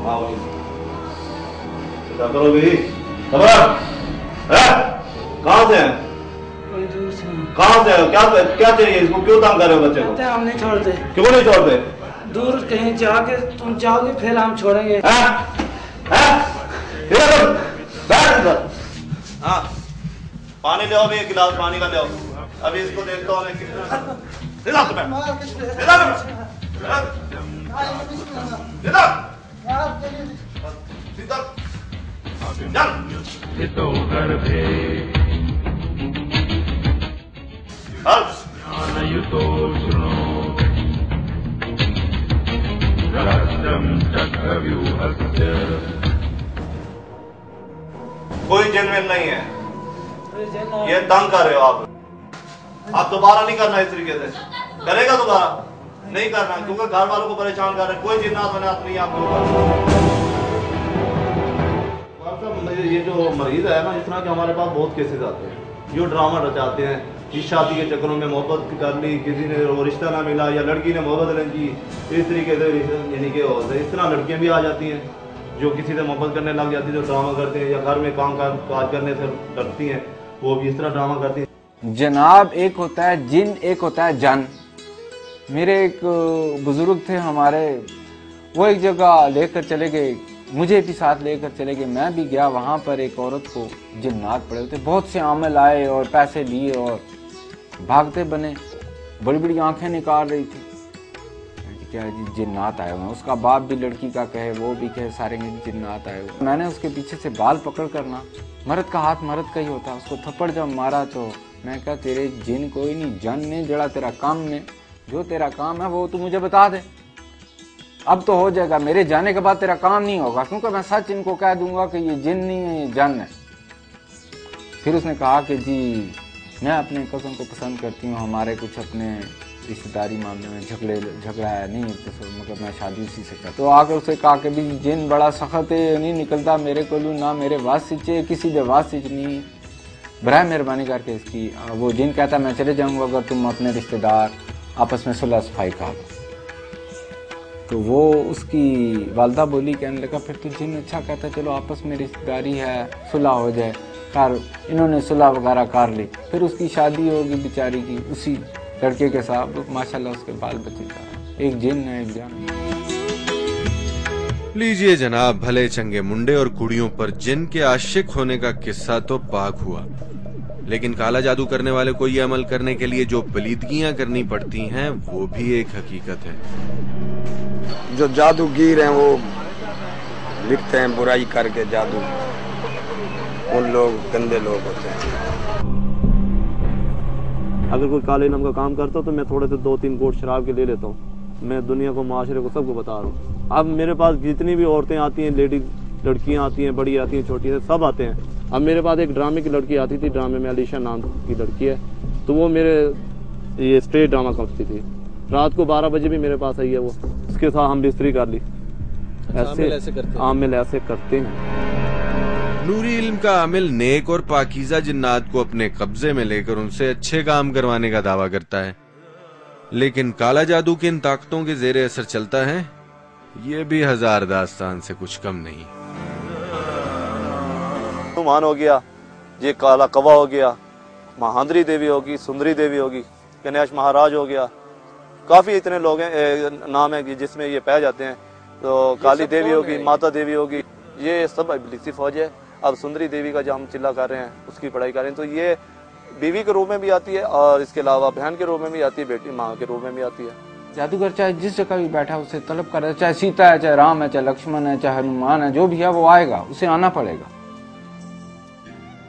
आओ क्या करो भी कहाँ से हैं? कहाँ से क्या क्या चाहिए इसको? क्यों तंग कर रहे हो बच्चे को? हम नहीं छोड़ते। क्यों नहीं छोड़ते? दूर कहीं जाके तुम जाओगे फिर हम छोड़ेंगे। हाँ पानी ले आओ भी, एक गिलास पानी का ले आओ। अभी इसको देखता हूँ कोई जेनविन नहीं है, ये तंग कर रहे हो आप दोबारा नहीं करना इस तरीके से। करेगा दोबारा नहीं करना, क्योंकि घर वालों को परेशान कर रहे हैं। कोई जिन्नात बनात नहीं आपके ऊपर। ये जो मरीज है ना, इस तरह के हमारे पास बहुत केसेस आते हैं जो ड्रामा रचाते हैं कि शादी के चक्करों में मोहब्बत कर ली, किसी ने वो रिश्ता ना मिला, या लड़की ने मोहब्बत नहीं की, इस तरीके से यानी कि इस तरह लड़कियां भी आ जाती हैं जो किसी से मोहब्बत करने लग जाती है, जो ड्रामा करते हैं, या घर में काम काज करने से डरती हैं, वो भी इस तरह ड्रामा करती हैं। जनाब एक होता है जिन, एक होता है जन। मेरे एक बुजुर्ग थे हमारे, वो एक जगह लेकर चले गए, मुझे भी साथ लेकर चले गए। मैं भी गया, वहाँ पर एक औरत को जिन्नात पड़े थे। बहुत से आमिल आए और पैसे लिए और भागते बने, बड़ी बड़ी आंखें निकाल रही थी। क्या जी जिन्नात आए हुए हैं। उसका बाप भी लड़की का कहे, वो भी कहे, सारे जिन्नात आए हुए। मैंने उसके पीछे से बाल पकड़ करना, मर्द का हाथ मर्द का ही होता है, उसको थप्पड़ जब मारा तो मैं कहा तेरे जिन कोई नहीं, जन ने जड़ा तेरा काम ने, जो तेरा काम है वो तू मुझे बता दे, अब तो हो जाएगा, मेरे जाने के बाद तेरा काम नहीं होगा, क्योंकि मैं सच इनको कह दूंगा कि ये जिन नहीं है, ये जन है। फिर उसने कहा कि जी मैं अपने कज़न को पसंद करती हूँ, हमारे कुछ अपने रिश्तेदारी मामले में झगड़ा है, नहीं तो मतलब मैं शादी उसी से कर। तो आकर उसे कहा कि भी जिन बड़ा सख्त है, नहीं निकलता मेरे को ना मेरे वास्ते किसी के वास्ते नहीं, बराए मेहरबानी करके इसकी। वो जिन कहता मैं चले जाऊँगा अगर तुम अपने रिश्तेदार आपस में सुलह सफाई कर लो। तो वो उसकी वालदा बोली, कहने लगा फिर तो जिन अच्छा कहता चलो आपस में रिश्तेदारी है, सुलह हो जाए। कार इन्होंने सुलह वगैरह कर ली, फिर उसकी शादी होगी बेचारी की उसी लड़के के साथ, माशाल्लाह उसके बाल बच्चे का। एक जिन है एक जान। लीजिए जनाब, भले चंगे मुंडे और कुड़ियों पर जिन के आशिक होने का किस्सा तो पाक हुआ, लेकिन काला जादू करने वाले को ये अमल करने के लिए जो पलीदगियां करनी पड़ती हैं वो भी एक हकीकत है। जो जादूगीर हैं वो लिखते हैं बुराई करके जादू, उन लोग गंदे लोग होते हैं। अगर कोई काले इलम का काम करता तो मैं थोड़े से 2-3 घूंट शराब के ले लेता हूँ। मैं दुनिया को, माशरे को, सबको बता रहा हूँ। अब मेरे पास जितनी भी औरतें आती हैं, लेडीज लड़कियाँ आती हैं, बड़ी आती हैं, छोटी हैं, सब आते हैं। अब मेरे पास एक ड्रामे की लड़की आती थी, ड्रामे में अलीशा नाम की लड़की है, तो वो मेरे ये स्टेज ड्रामा करती थी। रात को 12 बजे भी मेरे पास आई है वो, उसके साथ हम बिस्तरी कर ली। आमिल ऐसे करते हैं। नूरी इल्म का आमिल नेक और पाकीज़ा जिन्नात को अपने कब्जे में लेकर उनसे अच्छे काम करवाने का दावा करता है, लेकिन काला जादू किन ताकतों के जेरे असर चलता है ये भी हजार दास्तान से कुछ कम नहीं। मान हो गया, ये काला कवा हो गया, महांद्री देवी होगी, सुंदरी देवी होगी, गणेश महाराज हो गया, काफी इतने लोग हैं, नाम है जिसमें ये पाए जाते हैं। तो काली देवी होगी, माता देवी होगी, ये सब इब्लीसी फौज है। अब सुंदरी देवी का जो हम चिल्ला कर रहे हैं, उसकी पढ़ाई कर रहे हैं, तो ये बीवी के रूप में भी आती है और इसके अलावा बहन के रूप में भी आती है, बेटी माँ के रूप में भी आती है। जादूगर चाहे जिस जगह भी बैठा उसे तलब कर, चाहे सीता है, चाहे राम है, चाहे लक्ष्मण है, चाहे हनुमान है, जो भी है वो आएगा, उसे आना पड़ेगा।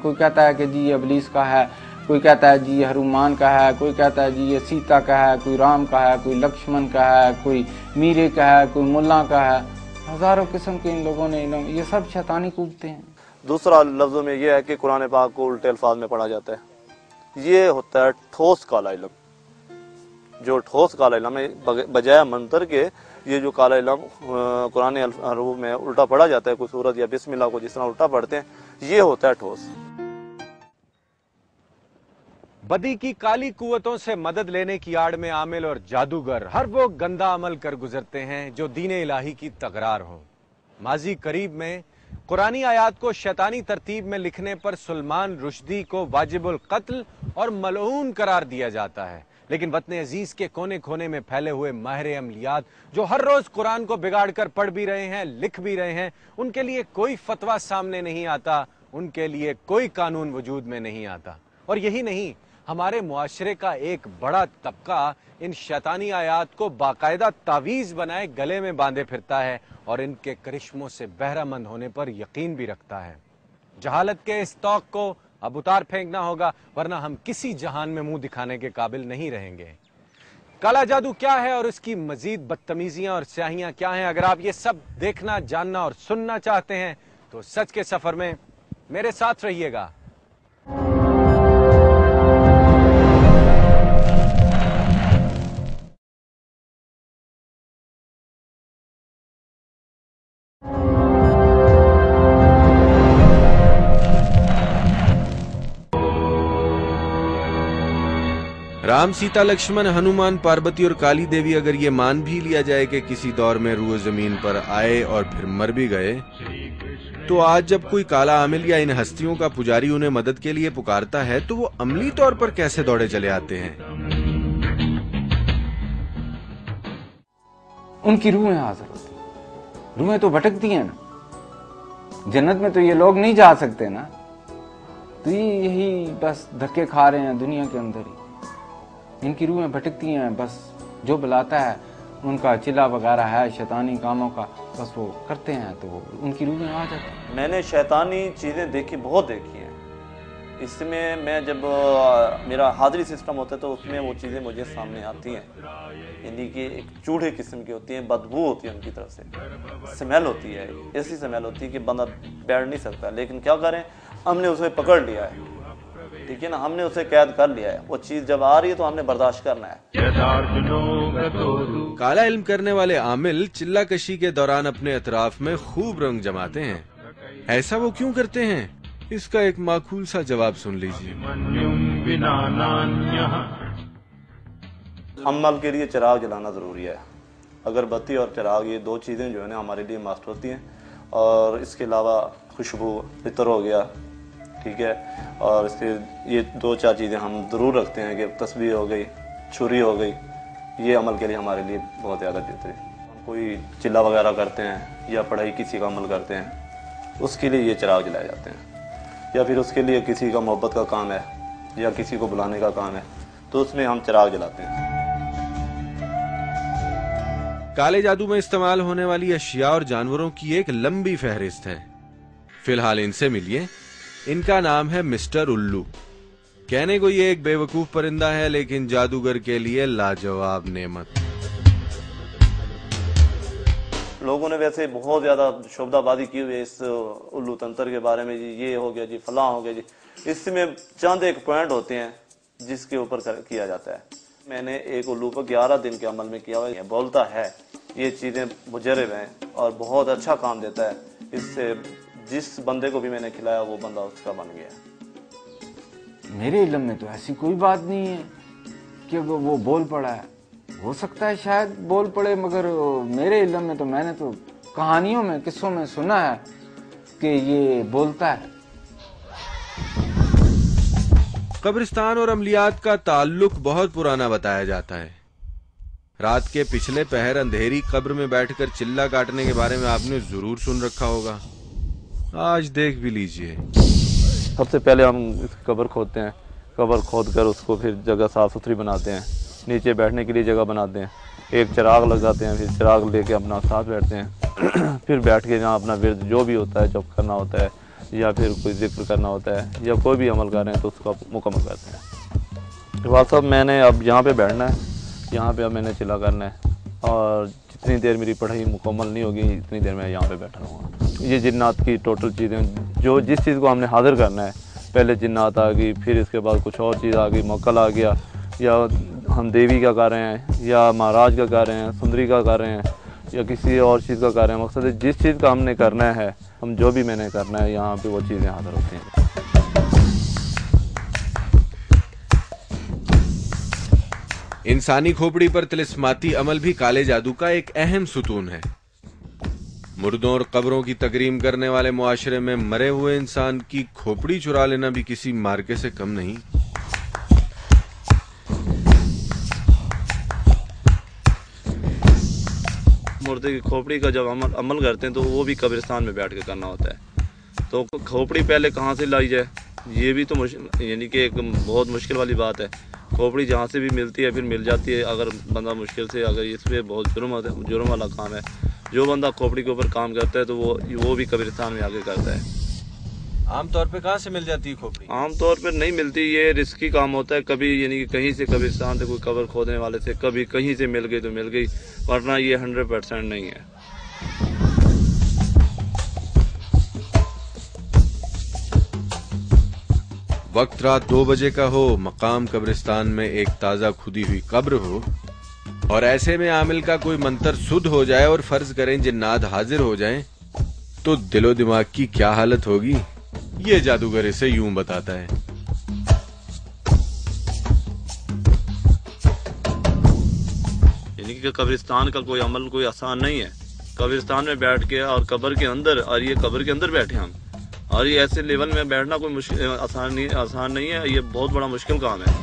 कोई कहता है कि जी ये इब्लीस का है, कोई कहता है जी ये हनुमान का है, कोई कहता है जी ये सीता का है, कोई राम का है, कोई लक्ष्मण का है, कोई मीरे का है, कोई मुल्ला का है। हजारों किस्म के इन लोगों ने इल्म, ये सब शैतानी कूदते हैं। दूसरा लफ्जों में यह है कि कुरान पाक को उल्टे अल्फाज में पढ़ा जाता है। ये होता है ठोस काला इल्म। जो ठोस काला इल्म है, बजाय मंतर के ये जो काला इल्म कुरान हरूफ में उल्टा पढ़ा जाता है, कोई सूरत या बिस्मिल्लाह को जिस तरह उल्टा पढ़ते हैं, ये होता है ठोस। बदी की काली कुव्वतों से मदद लेने की आड़ में आमिल और जादूगर हर वो गंदा अमल कर गुजरते हैं जो दीन इलाही की तकरार हो। माजी करीब में कुरानी आयात को शैतानी तरतीब में लिखने पर सलमान रुश्दी को वाजिबुल कत्ल और मलऊन करार दिया जाता है, लेकिन वतन अजीज के कोने कोने में फैले हुए माहिर अमलियात जो हर रोज कुरान को बिगाड़ कर पढ़ भी रहे हैं, लिख भी रहे हैं, उनके लिए कोई फतवा सामने नहीं आता, उनके लिए कोई कानून वजूद में नहीं आता। और यही नहीं, हमारे मुआशरे का एक बड़ा तबका इन शैतानी आयात को बाकायदा तावीज बनाए गले में बांधे फिरता है और इनके करिश्मों से बहरामंद होने पर यकीन भी रखता है। जहालत के इस तौक को अब उतार फेंकना होगा, वरना हम किसी जहान में मुंह दिखाने के काबिल नहीं रहेंगे। काला जादू क्या है और इसकी मजीद बदतमीजियां और स्याहियां क्या हैं, अगर आप ये सब देखना, जानना और सुनना चाहते हैं तो सच के सफर में मेरे साथ रहिएगा। राम, सीता, लक्ष्मण, हनुमान, पार्वती और काली देवी अगर ये मान भी लिया जाए कि किसी दौर में रूह जमीन पर आए और फिर मर भी गए, तो आज जब कोई काला आमिल या इन हस्तियों का पुजारी उन्हें मदद के लिए पुकारता है तो वो अमली तौर पर कैसे दौड़े चले आते हैं? उनकी रूहें हाजिर होती, रूहें तो भटकती हैं ना। जन्नत में तो ये लोग नहीं जा सकते ना, तो ये यही बस धक्के खा रहे हैं दुनिया के अंदर ही। इनकी रूहें भटकती हैं, बस जो बुलाता है उनका चिल्ला वगैरह है शैतानी कामों का, बस वो करते हैं तो वो उनकी रूहें आ जाती हैं। मैंने शैतानी चीज़ें देखी, बहुत देखी हैं। इसमें मैं जब मेरा हाजिरी सिस्टम होता है तो उसमें वो चीज़ें मुझे सामने आती हैं, यानी कि एक चूड़े किस्म की होती हैं, बदबू होती है उनकी तरफ से, स्मेल होती है, ऐसी स्मेल होती है कि बंदा बैठ नहीं सकता। लेकिन क्या करें, हमने उसे पकड़ लिया है, ठीक है ना, हमने उसे कैद कर लिया है। वो चीज़ जब आ रही है तो हमने बर्दाश्त करना है। काला इल्म करने वाले आमिल चिल्ला कशी के दौरान अपने अतराफ में खूब रंग जमाते हैं। ऐसा वो क्यों करते हैं, इसका एक माकूल सा जवाब सुन लीजिए। अमल के लिए चिराग जलाना ज़रूरी है। अगरबत्ती और चिराग, ये दो चीज़ें जो है ना हमारे लिए मस्ट होती हैं। और इसके अलावा खुशबू, इत्र हो गया, ठीक है, और इसके ये दो चार चीज़ें हम ज़रूर रखते हैं कि तस्बीह हो गई, छुरी हो गई, ये अमल के लिए हमारे लिए बहुत ज़्यादा बेहतर है। हम कोई चिल्ला वगैरह करते हैं या पढ़ाई किसी का अमल करते हैं, उसके लिए ये चिराग जलाए जाते हैं। या फिर उसके लिए किसी का मोहब्बत का काम है या किसी को बुलाने का काम है तो उसमें हम चिराग जलाते हैं। काले जादू में इस्तेमाल होने वाली अशिया और जानवरों की एक लंबी फहरिस्त है। फिलहाल इनसे मिलिए। इनका नाम है मिस्टर उल्लू। कहने को ये एक बेवकूफ परिंदा है, लेकिन जादूगर के लिए लाजवाब नेमत। लोगों ने वैसे बहुत ज्यादा शोबदाबाजी की हुई है इस उल्लू तंत्र के बारे में, जी ये हो गया जी, फलां हो गया जी। इसमें चंद एक पॉइंट होते हैं जिसके ऊपर किया जाता है। मैंने एक उल्लू को 11 दिन के अमल में किया हुआ है। बोलता है ये चीजें मुजरब हैं और बहुत अच्छा काम देता है। इससे जिस बंदे को भी मैंने खिलाया वो बंदा उसका बन गया। मेरे इल्म में तो ऐसी कोई बात नहीं है कि वो बोल पड़ा है। हो सकता है शायद बोल पड़े, मगर मेरे इल्म में तो मैंने तो कहानियों में, किस्सों में सुना है कि ये बोलता है। कब्रिस्तान और अमलियात का ताल्लुक बहुत पुराना बताया जाता है। रात के पिछले पहर अंधेरी कब्र में बैठकर चिल्ला काटने के बारे में आपने जरूर सुन रखा होगा। आज देख भी लीजिए। सबसे पहले हम कब्र खोदते हैं, कब्र खोद कर उसको फिर जगह साफ सुथरी बनाते हैं, नीचे बैठने के लिए जगह बनाते हैं, एक चिराग लगाते हैं, फिर चिराग लेके अपना साथ बैठते हैं। फिर बैठ के जहाँ अपना विर्द जो भी होता है, जब करना होता है या फिर कोई जिक्र करना होता है या कोई भी अमल कर रहे हैं तो उसको मुकम्मल करते हैं। वाह साहब, मैंने अब यहाँ पे बैठना है, यहाँ पे अब मैंने चिल्ला करना है और जितनी देर मेरी पढ़ाई मुकम्मल नहीं होगी इतनी देर मैं यहाँ पे बैठा रहूँगा। ये जिन्नात की टोटल चीज़ें, जो जिस चीज़ को हमने हाजिर करना है, पहले जिन्नात आ गई, फिर इसके बाद कुछ और चीज़ आ गई, मक्कल आ गया, या हम देवी का कर रहे हैं या महाराज का कर रहे हैं, सुंदरी का कर रहे हैं या किसी और चीज़ का कर रहे हैं। मकसद है जिस चीज़ का हमने करना है, हम जो भी मैंने करना है, यहाँ पे वो चीज़ें हाजिर होती हैं। इंसानी खोपड़ी पर तिलिस्माती अमल भी काले जादू का एक अहम सुतून है। मुर्दों और कब्रों की तकरीम करने वाले मुआशरे में मरे हुए इंसान की खोपड़ी चुरा लेना भी किसी मार्के से कम नहीं। मुर्दे की खोपड़ी का जब अमल करते हैं तो वो भी कब्रिस्तान में बैठ के करना होता है। तो खोपड़ी पहले कहाँ से लाई जाए, ये भी तो यानी कि एक बहुत मुश्किल वाली बात है। खोपड़ी जहाँ से भी मिलती है फिर मिल जाती है, अगर बंदा मुश्किल से, अगर इस पर बहुत जुर्म वाला काम है। जो बंदा खोपड़ी के ऊपर काम करता है तो वो भी कब्रिस्तान में आगे करता है। आमतौर पे कहाँ से मिल जाती है खोपड़ी? आमतौर पर नहीं मिलती, ये रिस्की काम होता है। कभी यानी कि कहीं से कब्रिस्तान से कोई कब्र खोदने वाले से कभी कहीं से मिल गई तो मिल गई, वरना ये 100% नहीं है। वक्त रात 2 बजे का हो, मकाम कब्रिस्तान में एक ताजा खुदी हुई कब्र हो और ऐसे में आमिल का कोई मंत्र सुध हो जाए और फर्ज करें जिन्नात हाजिर हो जाएं, तो दिलो दिमाग की क्या हालत होगी, ये जादूगर इसे यूं बताता है। यानी कि कब्रिस्तान का कोई अमल कोई आसान नहीं है। कब्रिस्तान में बैठ के और कब्र के अंदर, और ये कब्र के अंदर बैठे हम, और ये ऐसे लेवल में बैठना कोई मुश्किल आसान नहीं है। ये बहुत बड़ा मुश्किल काम है।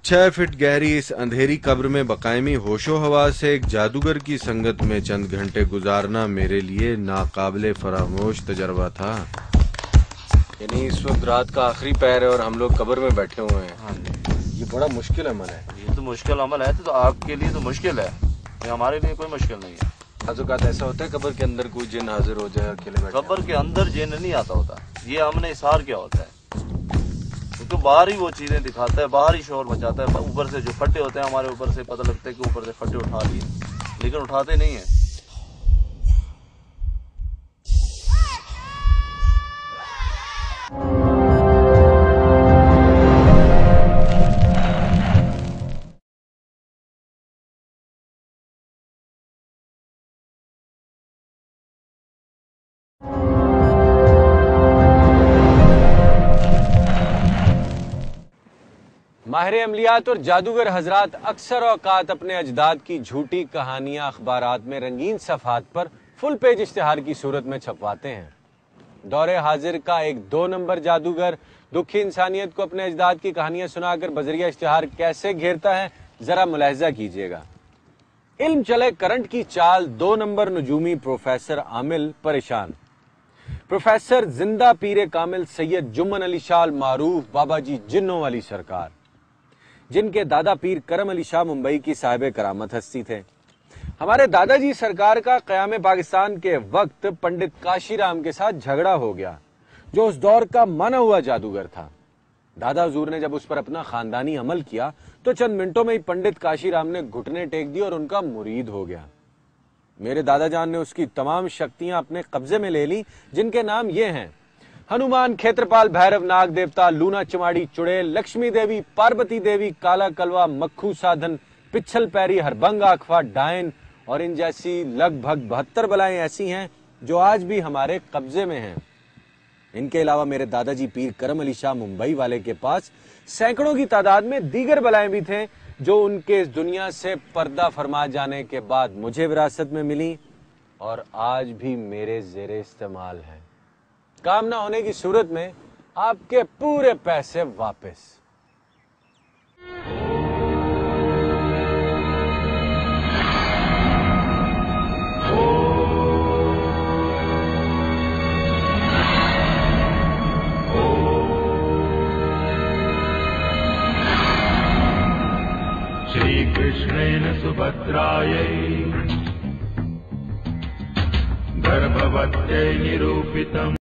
6 फीट गहरी इस अंधेरी कब्र में बकायमी होशो हवास से एक जादूगर की संगत में चंद घंटे गुजारना मेरे लिए नाकाबिले फरामोश तजर्बा था। यानी इस वक्त रात का आखिरी पहर है और हम लोग कब्र में बैठे हुए हैं। हाँ, ये बड़ा मुश्किल अमल है। ये तो मुश्किल अमल है, तो आपके लिए तो मुश्किल है, हमारे लिए कोई मुश्किल नहीं है। अज़ौक़ात ऐसा होता है कब्र के अंदर कोई जिन हाजिर हो जाए, अकेले बैठे। कब्र के अंदर जिन नहीं आता होता, ये हमने इशार क्या होता है, तो बाहर ही वो चीजें दिखाता है, बाहर ही शोर मचाता है। ऊपर से जो फटे होते हैं हमारे ऊपर से पता लगता है कि ऊपर से फटे उठा लिए, लेकिन उठाते नहीं है। माहिर अमलियात और जादूगर हजरात अक्सर औकात अपने अजदाद की झूठी कहानियां अखबारात में रंगीन सफ़हात पर फुल पेज इश्तिहार की सूरत में छपवाते हैं। दौरे हाजिर का एक 2 नंबर जादूगर दुखी इंसानियत को अपने अजदाद की कहानियां सुनाकर बजरिया इश्तिहार कैसे घेरता है, जरा मुलाहिजा कीजिएगा। इल्म चले करंट की चाल 2 नंबर नजूमी प्रोफेसर आमिल परेशान। प्रोफेसर जिंदा पीरे कामिल सैयद जुम्मन अली शाह मारूफ बाबा जी जिन्नों वाली सरकार, जिनके दादा पीर करम अली शाह मुंबई की साहिब करामत हस्ती थे। हमारे दादाजी सरकार का क़याम पाकिस्तान के वक्त पंडित काशीराम के साथ झगड़ा हो गया, जो उस दौर का माना हुआ जादूगर था। दादा हुजूर ने जब उस पर अपना खानदानी अमल किया तो चंद मिनटों में ही पंडित काशीराम ने घुटने टेक दिए और उनका मुरीद हो गया। मेरे दादा जान ने उसकी तमाम शक्तियां अपने कब्जे में ले ली, जिनके नाम ये हैं: हनुमान, क्षेत्रपाल, भैरव, नाग देवता, लूना चमाड़ी, चुड़ैल, लक्ष्मी देवी, पार्वती देवी, काला कलवा, मक्खू साधन, पिछल पैरी, हरभंग आखफा, डायन और इन जैसी लगभग 72 बलाएं ऐसी हैं जो आज भी हमारे कब्जे में हैं। इनके अलावा मेरे दादाजी पीर करम अली शाह मुंबई वाले के पास सैकड़ों की तादाद में दीगर बलाएं भी थे, जो उनके इस दुनिया से पर्दा फरमा जाने के बाद मुझे विरासत में मिली और आज भी मेरे जेरे इस्तेमाल है। काम ना होने की सूरत में आपके पूरे पैसे वापस। श्री कृष्णेन सुभद्रायै गर्भवत्यै निरूपितम्।